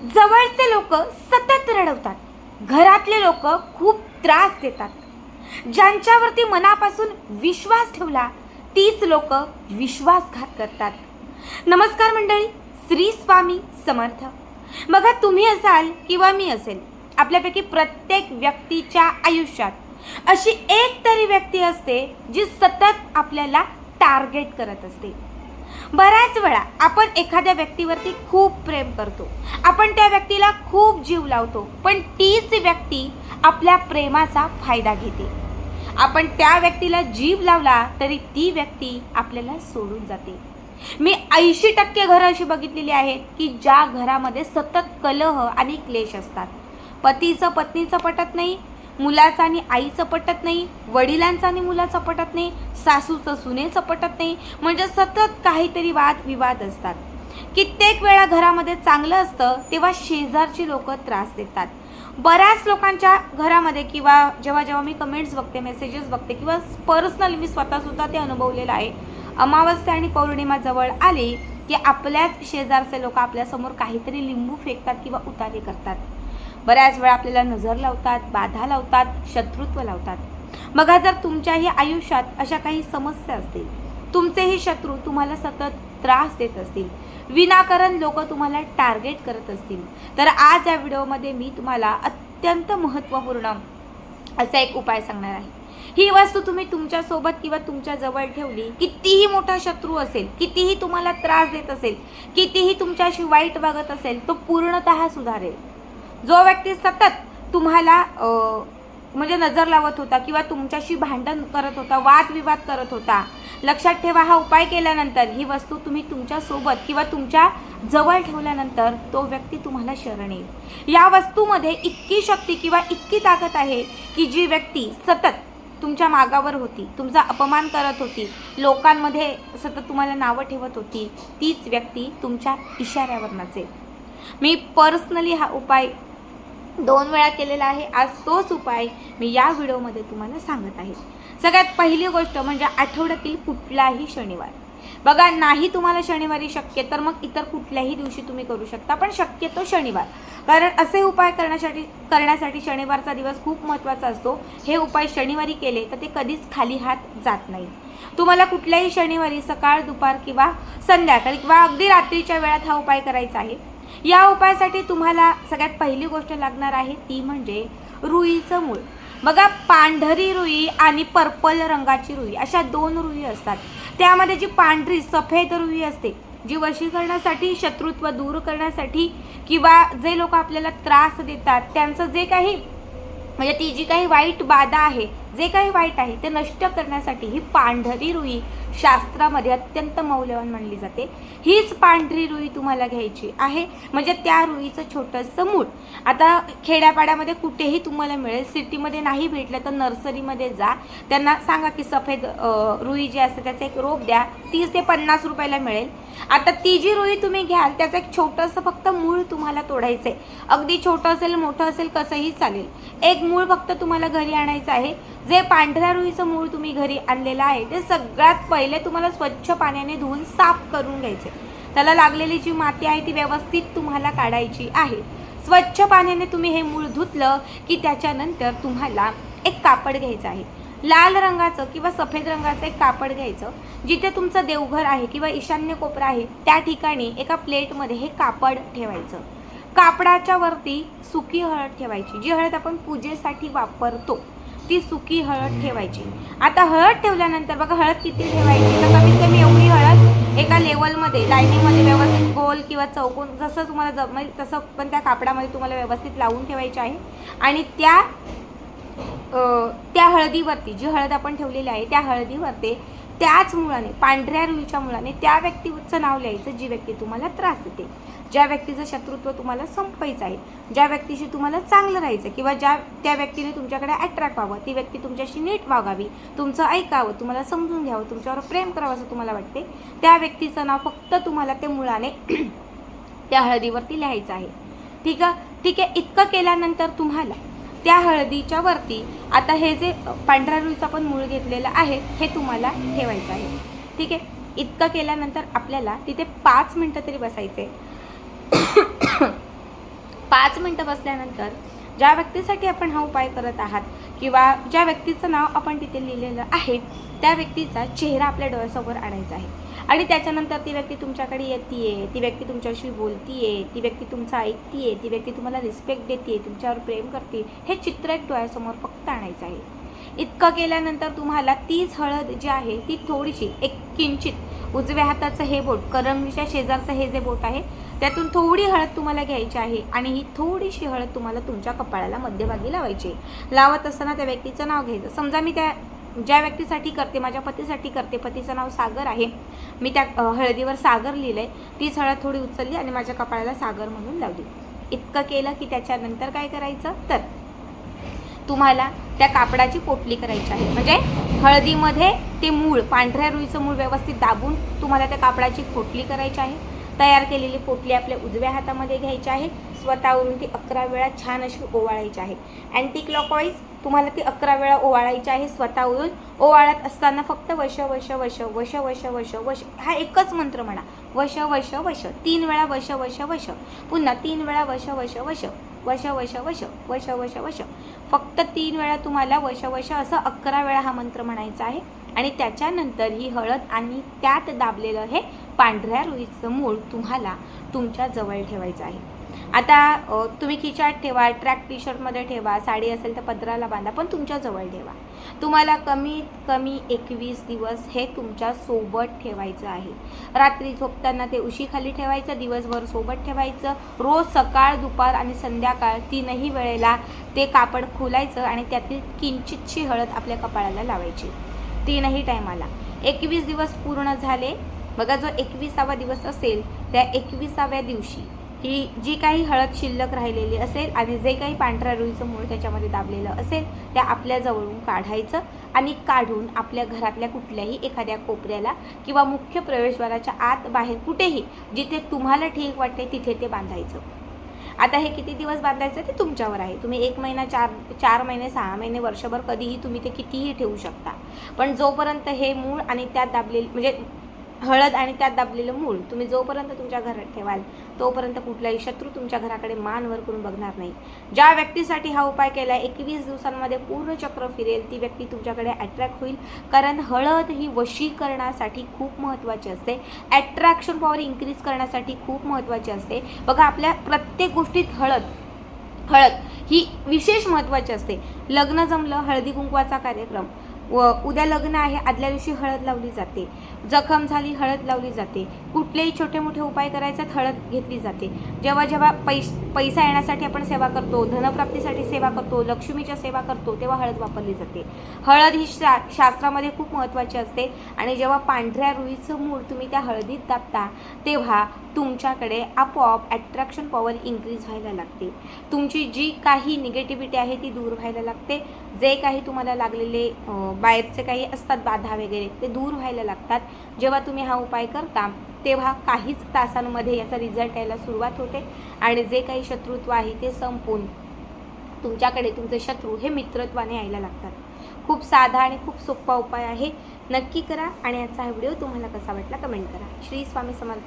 जवळचे लोक सतत रडवतात, घरातले लोक खूप त्रास देतात. ज्यांच्यावरती मनापासून विश्वास ठेवला तीच लोक विश्वासघात करतात. नमस्कार मंडळी, श्री स्वामी समर्थ. बघा, तुम्ही असाल किंवा मी असेल, आपल्यापैकी प्रत्येक व्यक्तीच्या आयुष्यात अशी एक तरी व्यक्ती असते जी सतत आपल्याला टार्गेट करत असते. बऱ्याच वेळा आपण एखाद्या व्यक्तीवरती खूप प्रेम करतो, आपण त्या व्यक्तीला खूप जीव लावतो, पण तीच व्यक्ती आपल्या प्रेमाचा फायदा घेते. आपण त्या व्यक्तीला जीव लावला तरी ती व्यक्ती आपल्याला सोडून जाते. मी 80% घरं अशी बघितलेली आहेत की ज्या घरामध्ये सतत कलह आणि क्लेश असतात. पतीचं पत्नीचं पटत नाही, मुलाचं आणि आईचं पटत नाही, वडिलांचं आणि मुलाचं पटत नाही, सासूचं सुनेचं पटत नाही, म्हणजे सतत काहीतरी वादविवाद असतात. कित्येक वेळा घरामध्ये चांगलं असतं तेव्हा शेजारची लोक त्रास देतात. बऱ्याच लोकांच्या घरामध्ये किंवा जेव्हा मी कमेंट्स बघते, मेसेजेस बघते किंवा पर्सनली मी स्वतःसुद्धा ते अनुभवलेलं आहे. अमावस्या आणि पौर्णिमा जवळ आली की आपल्याच शेजारचे लोक आपल्यासमोर काहीतरी लिंबू फेकतात किंवा उतारे करतात. बऱ्याच वेळा आपल्याला नजर लावतात, बाधा लावतात, शत्रुत्व लावतात. बघा, जर तुमच्याही आयुष्यात अशा काही समस्या असतील, तुमचेही शत्रू तुम्हाला सतत त्रास देत असतील, विनाकारण लोक तुम्हाला टार्गेट करत असतील, तर आज या व्हिडिओमध्ये मी तुम्हाला अत्यंत महत्त्वपूर्ण असा एक उपाय सांगणार आहे. ही वस्तू तुम्ही तुमच्यासोबत किंवा तुमच्या जवळ ठेवली, कितीही मोठा शत्रू असेल, कितीही तुम्हाला त्रास देत असेल, कितीही तुमच्याशी वाईट वागत असेल, तो पूर्णतः सुधारेल. जो व्यक्ती सतत तुम्हाला म्हणजे नजर लावत होता किंवा तुमच्याशी भांडण करत होता, वादविवाद करत होता, लक्षात ठेवा, हा उपाय केल्यानंतर ही वस्तू तुम्ही तुमच्यासोबत किंवा तुमच्या जवळ ठेवल्यानंतर तो व्यक्ती तुम्हाला शरण येईल. या वस्तूमध्ये इतकी शक्ती किंवा इतकी ताकद आहे की जी व्यक्ती सतत तुमच्या मागावर होती, तुमचा अपमान करत होती, लोकांमध्ये सतत तुम्हाला नावं ठेवत होती, तीच व्यक्ती तुमच्या इशाऱ्यावर नाचेल. मी पर्सनली हा उपाय 2 वेळा केलेला आहे. आज तोच उपाय मी या व्हिडिओमध्ये तुम्हाला सांगत आहे. सगळ्यात पहिली गोष्ट म्हणजे आठवड्यातील कुठलाही शनिवार. बघा, नाही तुम्हाला शनिवारी शक्य तर मग इतर कुठल्याही दिवशी तुम्ही करू शकता, पण शक्यतो शनिवार, कारण असे उपाय करण्यासाठी शनिवारचा दिवस खूप महत्त्वाचा असतो. हे उपाय शनिवारी केले तर ते कधीच खाली हात जात नाही. तुम्हाला कुठल्याही शनिवारी सकाळ, दुपार किंवा संध्याकाळी किंवा अगदी रात्रीच्या वेळात हा उपाय करायचा आहे. या उपायासाठी तुम्हाला सगळ्यात पहिली गोष्ट लागणार आहे ती म्हणजे रुईचं मूळ. बघा, पांढरी रुई आणि पर्पल रंगाची रुई अशा 2 रुई असतात. त्यामध्ये जी पांढरी सफेद रुई असते, जी वशीकरणासाठी, शत्रुत्व दूर करण्यासाठी किंवा जे लोक आपल्याला त्रास देतात त्यांचं जे काही म्हणजे ती जी काही वाईट बाधा आहे, जे काही वाईट आहे ते नष्ट करण्यासाठी ही पांढरी रुई शास्त्रामध्ये अत्यंत मौल्यवान मानली जाते. हीच पांढरी रुई तुम्हाला घ्यायची आहे, म्हणजे त्या रुईचं छोटंसं मूळ. आता खेड्यापाड्यामध्ये कुठेही तुम्हाला मिळेल, सिटीमध्ये नाही भेटलं तर नर्सरीमध्ये जा, त्यांना सांगा की सफेद रुई जी असते त्याचं एक रोप द्या, 30 ते 50 रुपयाला मिळेल. आता ती जी रुई तुम्ही घ्याल त्याचं एक छोटंसं फक्त मूळ तुम्हाला तोडायचं आहे. अगदी छोटं असेल, मोठं असेल, कसंही चालेल. एक मूळ फक्त तुम्हाला घरी आणायचं आहे. जे पांढऱ्या रुईचं मूळ तुम्ही घरी आणलेलं आहे ते सगळ्यात पहिले तुम्हाला स्वच्छ पाण्याने धुवून साफ करून घ्यायचे. त्याला लागलेली जी माती आहे ती व्यवस्थित तुम्हाला काढायची आहे. स्वच्छ पाण्याने तुम्ही हे मूळ धुतलं की त्याच्यानंतर तुम्हाला एक कापड घ्यायचं आहे. लाल रंगाचं किंवा सफेद रंगाचं एक कापड घ्यायचं. जिथे तुमचं देवघर आहे किंवा ईशान्य कोपरा आहे त्या ठिकाणी एका प्लेटमध्ये हे कापड ठेवायचं. कापडाच्या वरती सुकी हळद ठेवायची, जी हळद आपण पूजेसाठी वापरतो ती सुकी हळद ठेवायची. आता हळद ठेवल्यानंतर बघा, हळद किती ठेवायची तर कमीत कमी एवढी हळद एका लेवलमध्ये, डायनिंगमध्ये व्यवस्थित गोल किंवा चौकोन जसं तुम्हाला जमेल तसं पण त्या कापडामध्ये तुम्हाला व्यवस्थित लावून ठेवायची आहे. आणि त्या हळदीवरती, जी हळद आपण ठेवलेली आहे त्या हळदीवरती त्याच मुळाने, पांढऱ्या रुईच्या मुळाने त्या व्यक्तीचं नाव लिहायचं जी व्यक्ती तुम्हाला त्रास देते, ज्या व्यक्तीचं शत्रुत्व तुम्हाला संपवायचं आहे, ज्या व्यक्तीशी तुम्हाला चांगलं राहायचं किंवा त्या व्यक्तीने तुमच्याकडे अट्रॅक्ट व्हावं, ती व्यक्ती तुमच्याशी नीट वागावी, तुमचं ऐकावं, तुम्हाला समजून घ्यावं, तुमच्यावर प्रेम करावं असं तुम्हाला वाटते, त्या व्यक्तीचं नाव फक्त तुम्हाला ते मुळाने त्या हळदीवरती लिहायचं आहे. ठीक आहे. इतकं केल्यानंतर तुम्हाला त्या हळदीच्या वरती आता हे जे पांढऱ्या रुईचं आपण मूळ घेतलेलं आहे हे तुम्हाला ठेवायचं आहे. ठीक आहे. इतकं केल्यानंतर आपल्याला तिथे 5 मिनटं तरी बसायचे. 5 मिनटं बसल्यानंतर ज्या व्यक्तीसाठी आपण हा उपाय करत आहात किंवा ज्या व्यक्तीचं नाव आपण तिथे लिहिलेलं आहे त्या व्यक्तीचा चेहरा आपल्या डोळ्यासमोर आणायचा आहे आणि त्याच्यानंतर ती व्यक्ती तुमच्याकडे येते, ती व्यक्ती तुमच्याशी बोलतीये, ती व्यक्ती तुमचं ऐकतीये, ती व्यक्ती तुम्हाला रिस्पेक्ट देते, तुमच्यावर प्रेम करते, हे चित्र एक डोळ्यासमोर फक्त आणायचं आहे. इतकं केल्यानंतर तुम्हाला तीच हळद जी आहे ती थोडीशी एक किंचित उजव्या हाताचं हे बोट, करंगळीच्या शेजारचं हे जे बोट आहे त्यातून थोडी हळद तुम्हाला घ्यायची आहे आणि ही थोडीशी हळद तुम्हाला तुमच्या कपाळाला मध्यभागी लावायची. लावत असताना त्या व्यक्तीचं नाव घ्यायचं. समजा मी त्या ज्या व्यक्तीसाठी करते, माझ्या पतीसाठी करते, पतीचं नाव सागर आहे, मी त्या हळदीवर सागर लिहिलं आहे, तीच हळद थोडी उचलली आणि माझ्या कपाळाला सागर म्हणून लावली. इतकं केलं की त्याच्यानंतर काय करायचं तर तुम्हाला त्या कापडाची पोटली करायची आहे. म्हणजे हळदीमध्ये ते मूळ, पांढऱ्या रुईचं मूळ व्यवस्थित दाबून तुम्हाला त्या कापडाची पोटली करायची आहे. तयार केलेली पोटली आपल्या उजव्या हातामध्ये घ्यायची आहे. स्वतःवरून ती 11 वेळा छान अशी ओवाळायची आहे. अँटी क्लॉकवाईज तुम्हाला ती 11 वेळा ओवाळायची आहे. स्वतःवरून ओवाळत असताना फक्त वश वश वश वश वश वश वश हा एकच मंत्र म्हणा. वश वश वश 3 वेळा वश वश वश, पुन्हा 3 वेळा वश वश वश वश वश वश वश वश वश, फक्त 3 वेळा तुम्हाला वश वश असं 11 वेळा हा मंत्र म्हणायचा आहे. आणि त्याच्यानंतर ही हळद आणि त्यात दाबलेलं हे पांढऱ्या रुईचं मूळ तुम्हाला तुमच्या जवळ ठेवायचं आहे. आता तुम्ही खिशात ठेवा, ट्रॅक टी शर्टमध्ये ठेवा, साडी असेल तर पदराला बांधा, पण तुमच्या जवळ ठेवा. तुम्हाला कमीत कमी 21 दिवस हे तुमच्या सोबत ठेवायचं आहे. रात्री झोपताना ते उशीखाली ठेवायचं, दिवसभर सोबत ठेवायचं. रोज सकाळ, दुपार आणि संध्याकाळ 3ही वेळेला ते कापड खोलायचं आणि त्यातील किंचितशी हळद आपल्या कपाळाला लावायची 3ही टायमाला. 21 दिवस पूर्ण झाले बघा. जो 21वा दिवस असेल त्या 21व्या दिवशी ही जी काही हळद शिल्लक राहिलेली असेल आणि जे काही पांढऱ्या रुईचं मूळ त्याच्यामध्ये दाबलेलं असेल त्या आपल्या जवळून काढायचं आणि काढून आपल्या घरातल्या कुठल्याही एखाद्या कोपऱ्याला किंवा मुख्य प्रवेशद्वाराच्या आत बाहेर कुठेही जिथे तुम्हाला ठीक वाटते तिथे ते बांधायचं. आता हे किती दिवस बांधायचं ते तुमच्यावर आहे. तुम्ही 1 महिना, 4 महिने, 6 महिने, वर्षभर कधीही तुम्ही ते कितीही ठेवू शकता. पण जोपर्यंत हे मूळ आणि त्यात दाबलेलं म्हणजे हळद आणि त्यात दाबलेलं मूळ तुम्ही जोपर्यंत तुमच्या घरात ठेवाल तोपर्यंत कुठलाही शत्रू तुमच्या घराकडे मान वर करून बघणार नाही. ज्या व्यक्तीसाठी हा उपाय केला 21 दिवसांमध्ये पूर्ण चक्र फिरेल ती व्यक्ती तुमच्याकडे अट्रॅक्ट होईल. कारण हळद ही वशीकरणासाठी खूप महत्त्वाची असते. अट्रॅक्शन पॉवर इन्क्रीज करण्यासाठी खूप महत्त्वाची असते. बघा आपल्या प्रत्येक गोष्टीत हळद ही विशेष महत्त्वाची असते. लग्न जमलं, हळदी कुंकवाचा कार्यक्रम, उद्या लग्न आहे, आदल्या दिवशी हळद लावली जाते. जखम झाली, हळद लावली जाते. कुठलेही छोटे मोठे उपाय करायच्यात, हळद घेतली जाते. जेव्हा जेव्हा पैसा येण्यासाठी आपण सेवा करतो, धनप्राप्तीसाठी सेवा करतो, लक्ष्मीच्या सेवा करतो, तेव्हा हळद वापरली जाते. हळद ही शास्त्रामध्ये खूप महत्त्वाची असते. आणि जेव्हा पांढऱ्या रुईचं मूळ तुम्ही त्या हळदीत दाबता तेव्हा तुमच्याकडे आपोआप अट्रॅक्शन पॉवर इन्क्रीज व्हायला लागते. तुमची जी काही निगेटिव्हिटी आहे ती दूर व्हायला लागते. जे काही तुम्हाला लागलेले बाहेरचे काही असतात बाधा वगैरे ते दूर व्हायला लागतात. जेव्हा तुम्ही हा उपाय करता तेव्हा काहीच तासांमध्ये याचा रिझल्ट यायला सुरुवात होते आणि जे काही शत्रुत्व आहे ते संपून तुमच्याकडे तुमचे शत्रू हे मित्रत्वाने यायला लागतात. खूप साधा आणि खूप सोपा उपाय आहे. नक्की करा आणि याचा हा व्हिडिओ तुम्हाला कसा वाटला कमेंट करा. श्री स्वामी समर्थ.